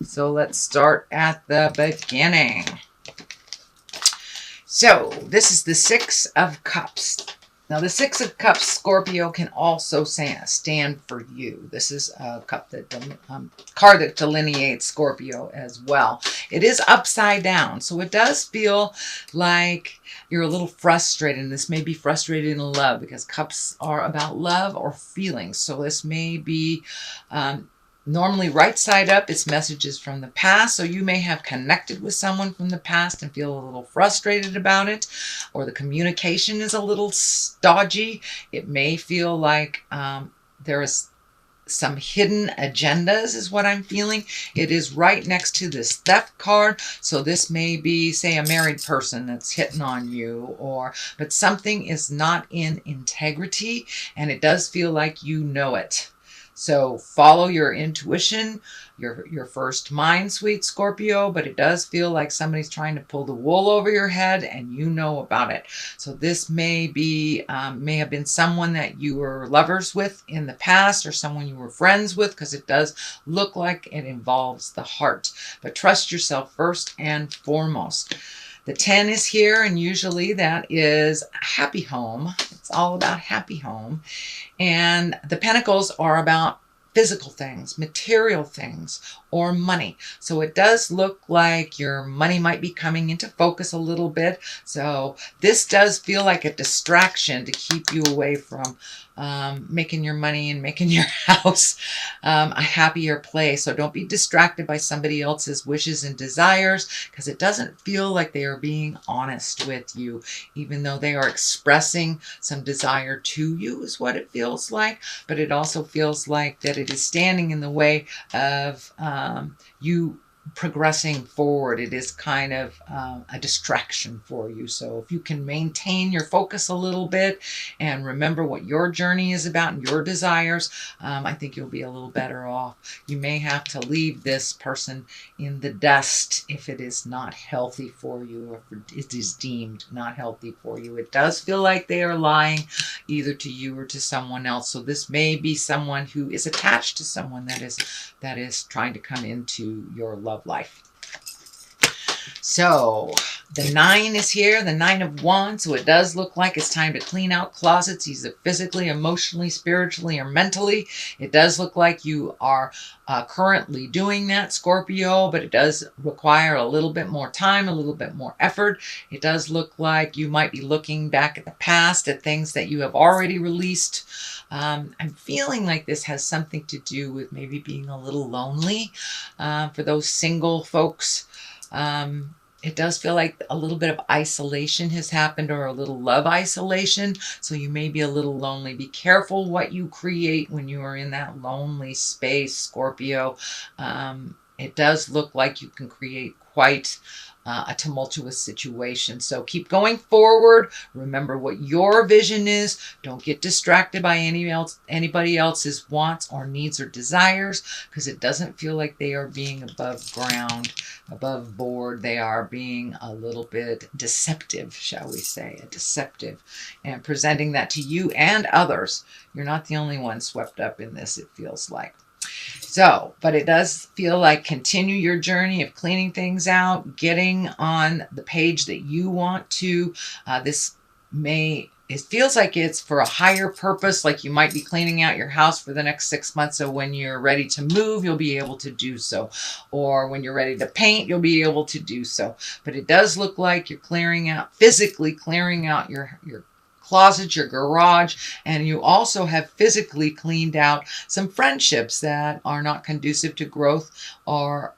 So let's start at the beginning. So this is the Six of Cups. Now, the Six of Cups, Scorpio, can also stand for you. This is a cup that card that delineates Scorpio as well. It is upside down, so it does feel like you're a little frustrated. And this may be frustrated in love because cups are about love or feelings. So this may be normally right side up, it's messages from the past. So you may have connected with someone from the past and feel a little frustrated about it, or the communication is a little stodgy. It may feel like there is some hidden agendas is what I'm feeling. It is right next to this theft card. So this may be, say, a married person that's hitting on you, but something is not in integrity, and it does feel like you know it. So follow your intuition, your first mind, sweet Scorpio, but it does feel like somebody's trying to pull the wool over your head and you know about it. So this may have been someone that you were lovers with in the past, or someone you were friends with, because it does look like it involves the heart. But trust yourself first and foremost. The 10 is here, and usually that is happy home. It's all about happy home. And the pentacles are about physical things, material things, or money. So it does look like your money might be coming into focus a little bit. So this does feel like a distraction to keep you away from making your money and making your house a happier place. So don't be distracted by somebody else's wishes and desires, because it doesn't feel like they are being honest with you, even though they are expressing some desire to you, is what it feels like. But it also feels like that it is standing in the way of you progressing forward. It is kind of a distraction for you. So if you can maintain your focus a little bit and remember what your journey is about and your desires, I think you'll be a little better off. You may have to leave this person in the dust if it is not healthy for you, or if it is deemed not healthy for you. It does feel like they are lying either to you or to someone else. So this may be someone who is attached to someone that is trying to come into your love life. So the 9 is here, the 9 of Wands. So it does look like it's time to clean out closets, either physically, emotionally, spiritually, or mentally. It does look like you are currently doing that, Scorpio, but it does require a little bit more time, a little bit more effort. It does look like you might be looking back at the past, at things that you have already released. I'm feeling like this has something to do with maybe being a little lonely for those single folks. It does feel like a little bit of isolation has happened, or a little love isolation. So you may be a little lonely. Be careful what you create when you are in that lonely space, Scorpio. It does look like you can create quite a tumultuous situation. So keep going forward. Remember what your vision is. Don't get distracted by anybody else's wants or needs or desires, because it doesn't feel like they are being above ground, above board. They are being a little bit deceptive, shall we say, deceptive, and presenting that to you and others. You're not the only one swept up in this, it feels like. So, but it does feel like continue your journey of cleaning things out, getting on the page that you want to. It feels like it's for a higher purpose, like you might be cleaning out your house for the next 6 months. So when you're ready to move, you'll be able to do so. Or when you're ready to paint, you'll be able to do so. But it does look like you're physically clearing out your closet, your garage, and you also have physically cleaned out some friendships that are not conducive to growth, or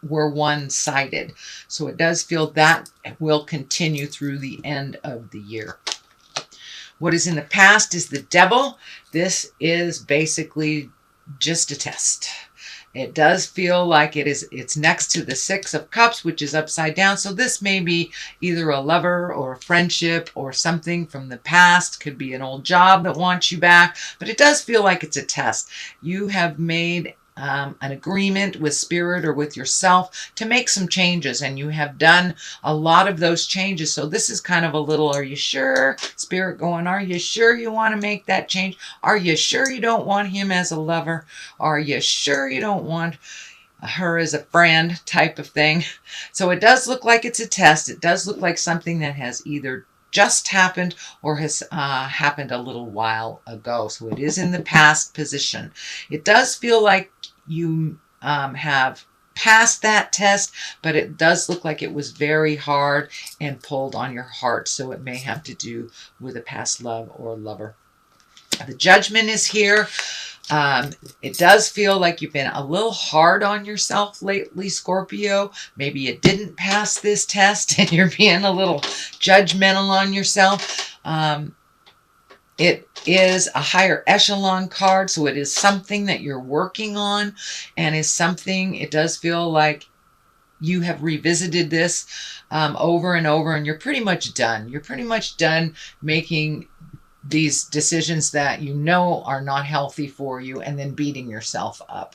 were one-sided. So it does feel that will continue through the end of the year. What is in the past is the Devil. This is basically just a test. It does feel like it's next to the Six of Cups, which is upside down. So this may be either a lover or a friendship or something from the past. Could be an old job that wants you back. But it does feel like it's a test. You have made an agreement with Spirit or with yourself to make some changes, and you have done a lot of those changes. So this is kind of a little, are you sure? Spirit going, are you sure you want to make that change? Are you sure you don't want him as a lover? Are you sure you don't want her as a friend type of thing. So it does look like it's a test. It does look like something that has either just happened or has happened a little while ago. So it is in the past position. It does feel like you have passed that test, but it does look like it was very hard and pulled on your heart. So it may have to do with a past love or lover. The Judgment is here. It does feel like you've been a little hard on yourself lately, Scorpio. Maybe you didn't pass this test and you're being a little judgmental on yourself. It is a higher echelon card, so it is something that you're working on, and is something, it does feel like you have revisited this over and over, and you're pretty much done. You're pretty much done making these decisions that you know are not healthy for you and then beating yourself up.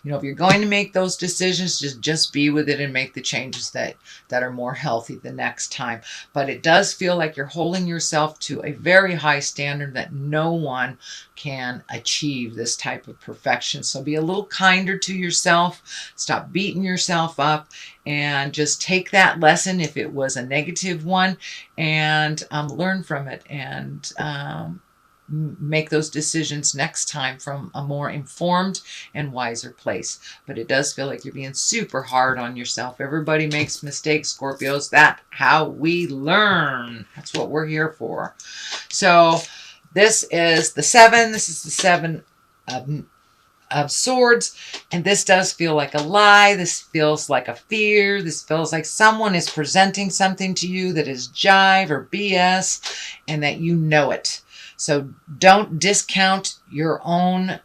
You know, if you're going to make those decisions, just be with it and make the changes that are more healthy the next time. But it does feel like you're holding yourself to a very high standard that no one can achieve this type of perfection. So be a little kinder to yourself. Stop beating yourself up and just take that lesson if it was a negative one, and learn from it, and make those decisions next time from a more informed and wiser place. But it does feel like you're being super hard on yourself. Everybody makes mistakes, Scorpios. That's how we learn. That's what we're here for. So this is the 7. This is the 7 of Swords, and this does feel like a lie. This feels like a fear. This feels like someone is presenting something to you that is jive or BS, and that you know it. So don't discount your own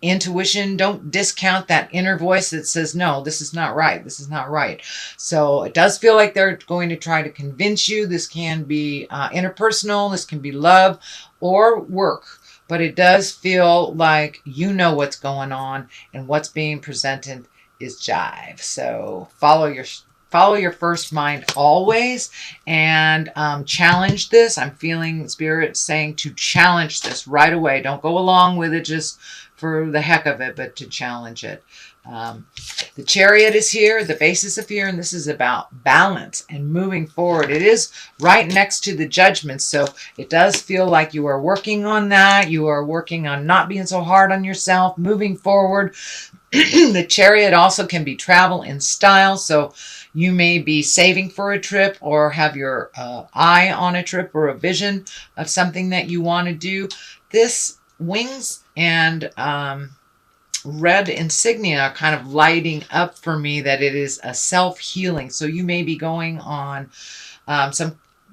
intuition. Don't discount that inner voice that says, no, this is not right. This is not right. So it does feel like they're going to try to convince you. This can be interpersonal. This can be love or work. But it does feel like you know what's going on, and what's being presented is jive. So follow your first mind always, and challenge this. I'm feeling Spirit saying to challenge this right away. Don't go along with it just for the heck of it, but to challenge it. The Chariot is here, the basis of fear, and this is about balance and moving forward. It is right next to the Judgment, so it does feel like you are working on that. You are working on not being so hard on yourself, moving forward. The Chariot also can be travel in style, so you may be saving for a trip or have your eye on a trip or a vision of something that you want to do. This wings and red insignia are kind of lighting up for me that it is a self-healing. So you may be going on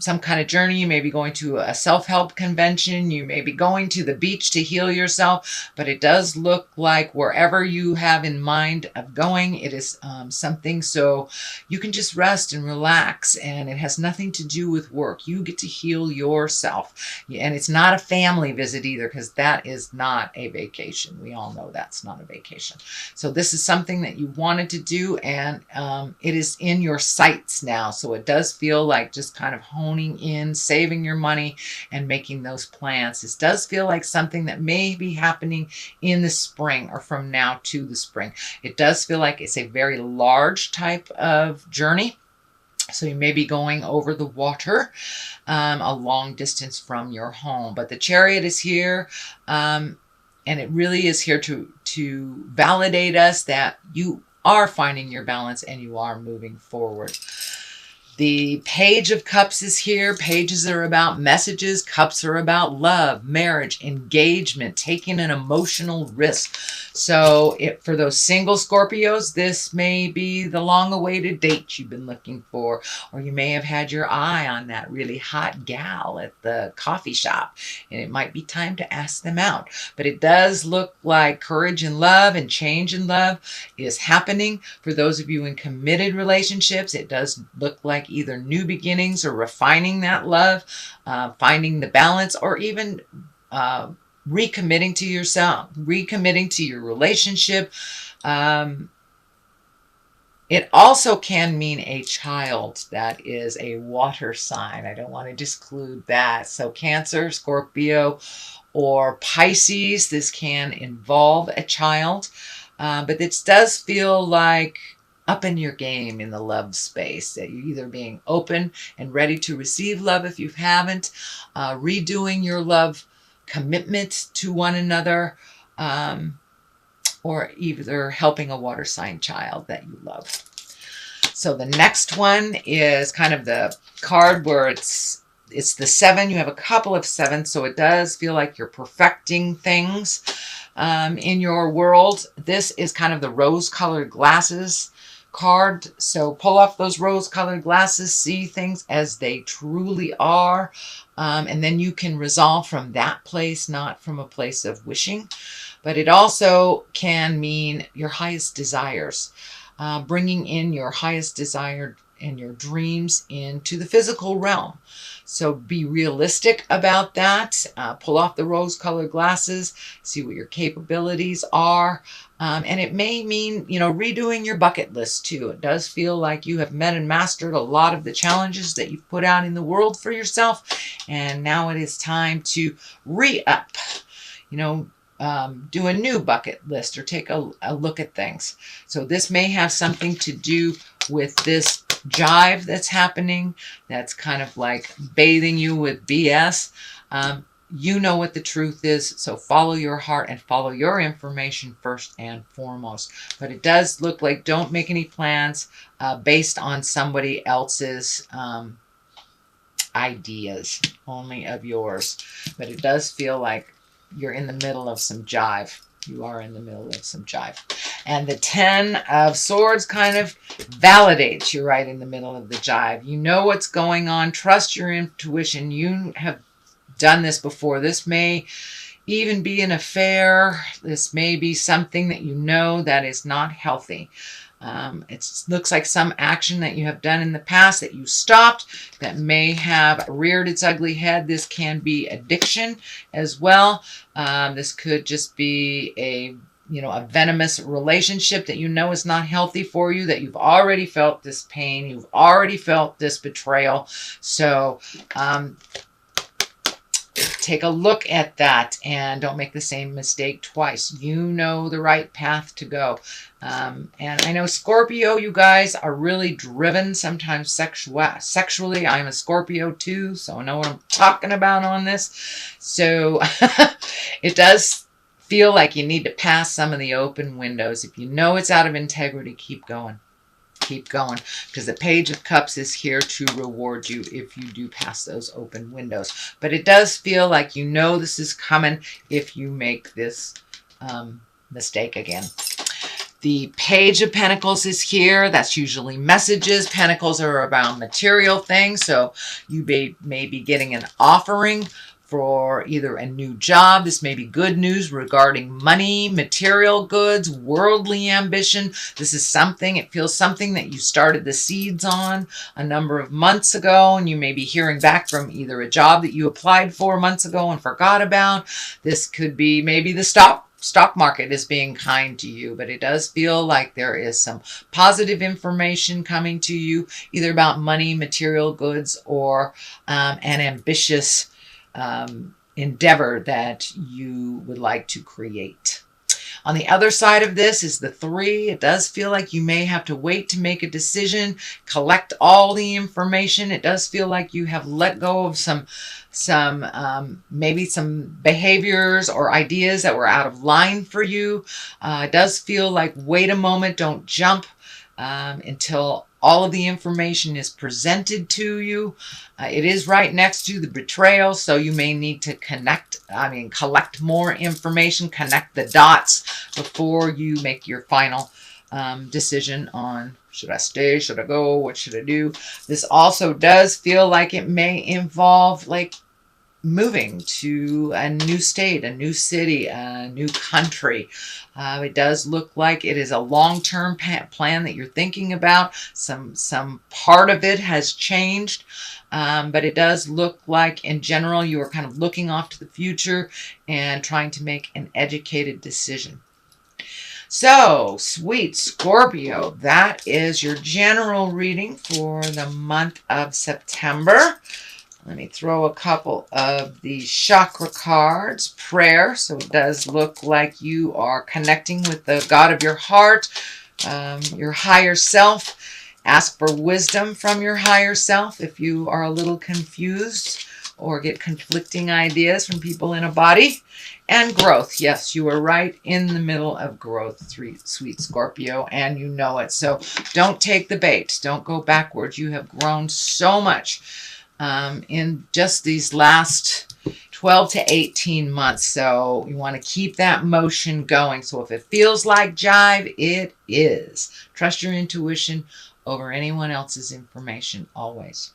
some kind of journey. You may be going to a self-help convention. You may be going to the beach to heal yourself. But it does look like wherever you have in mind of going, it is something so you can just rest and relax. And it has nothing to do with work. You get to heal yourself. And it's not a family visit either, because that is not a vacation. We all know that's not a vacation. So this is something that you wanted to do, and it is in your sights now. So it does feel like just kind of honing in, saving your money, and making those plans. This does feel like something that may be happening in the spring or from now to the spring. It does feel like it's a very large type of journey. So you may be going over the water a long distance from your home. But the Chariot is here, and it really is here to validate us that you are finding your balance and you are moving forward. The Page of Cups is here. Pages are about messages. Cups are about love, marriage, engagement, taking an emotional risk. So for those single Scorpios, this may be the long-awaited date you've been looking for. Or you may have had your eye on that really hot gal at the coffee shop, and it might be time to ask them out. But it does look like courage in love and change in love is happening. For those of you in committed relationships, it does look like either new beginnings or refining that love, finding the balance, or even recommitting to yourself, recommitting to your relationship. It also can mean a child that is a water sign. I don't want to disclude that. So Cancer, Scorpio, or Pisces, this can involve a child. But it does feel like up in your game in the love space, that you're either being open and ready to receive love if you haven't, redoing your love commitment to one another, or either helping a water sign child that you love. So the next one is kind of the card where it's the 7. You have a couple of 7s, so it does feel like you're perfecting things in your world. This is kind of the rose-colored glasses card. So pull off those rose-colored glasses, see things as they truly are, and then you can resolve from that place, not from a place of wishing. But it also can mean your highest desires, bringing in your highest desire and your dreams into the physical realm. So be realistic about that. Pull off the rose-colored glasses, see what your capabilities are. And it may mean, redoing your bucket list too. It does feel like you have met and mastered a lot of the challenges that you've put out in the world for yourself. And now it is time to re-up, do a new bucket list or take a look at things. So this may have something to do with this jive that's happening. That's kind of like bathing you with BS. You know what the truth is, so follow your heart and follow your information first and foremost. But it does look like don't make any plans based on somebody else's ideas, only of yours. But it does feel like you're in the middle of some jive. You are in the middle of some jive. And the 10 of Swords kind of validates you're right in the middle of the jive. You know what's going on. Trust your intuition. You have done this before. This may even be an affair. This may be something that you know that is not healthy. It looks like some action that you have done in the past that you stopped that may have reared its ugly head. This can be addiction as well. This could just be a venomous relationship that is not healthy for you, that you've already felt this pain. You've already felt this betrayal. So take a look at that and don't make the same mistake twice. You know the right path to go. And I know Scorpio, you guys are really driven sometimes sexually. I'm a Scorpio too, so I know what I'm talking about on this. So it does feel like you need to pass some of the open windows. If you know it's out of integrity, keep going. Keep going, because the Page of Cups is here to reward you if you do pass those open windows. But it does feel like this is coming if you make this mistake again. The Page of Pentacles is here. That's usually messages. Pentacles are about material things, so you may be getting an offering for either a new job. This may be good news regarding money, material goods, worldly ambition. This is it feels something that you started the seeds on a number of months ago, and you may be hearing back from either a job that you applied for months ago and forgot about. This could be maybe the stock market is being kind to you, but it does feel like there is some positive information coming to you, either about money, material goods, or an ambitious endeavor that you would like to create. On the other side of this is the 3. It does feel like you may have to wait to make a decision, collect all the information. It does feel like you have let go of maybe some behaviors or ideas that were out of line for you. It does feel like wait a moment, don't jump until all of the information is presented to you. It is right next to the betrayal, so you may need to collect more information, connect the dots before you make your final decision on should I stay, should I go, what should I do. This also does feel like it may involve moving to a new state, a new city, a new country. It does look like it is a long-term plan that you're thinking about. Some part of it has changed, but it does look like in general you are kind of looking off to the future and trying to make an educated decision. So, sweet Scorpio, that is your general reading for the month of September. Let me throw a couple of the chakra cards. Prayer. So it does look like you are connecting with the God of your heart, your higher self. Ask for wisdom from your higher self if you are a little confused or get conflicting ideas from people in a body. And growth. Yes, you are right in the middle of growth, sweet Scorpio, and you know it. So don't take the bait. Don't go backwards. You have grown so much in just these last 12 to 18 months. So you want to keep that motion going. So if it feels like jive, it is. Trust your intuition over anyone else's information always.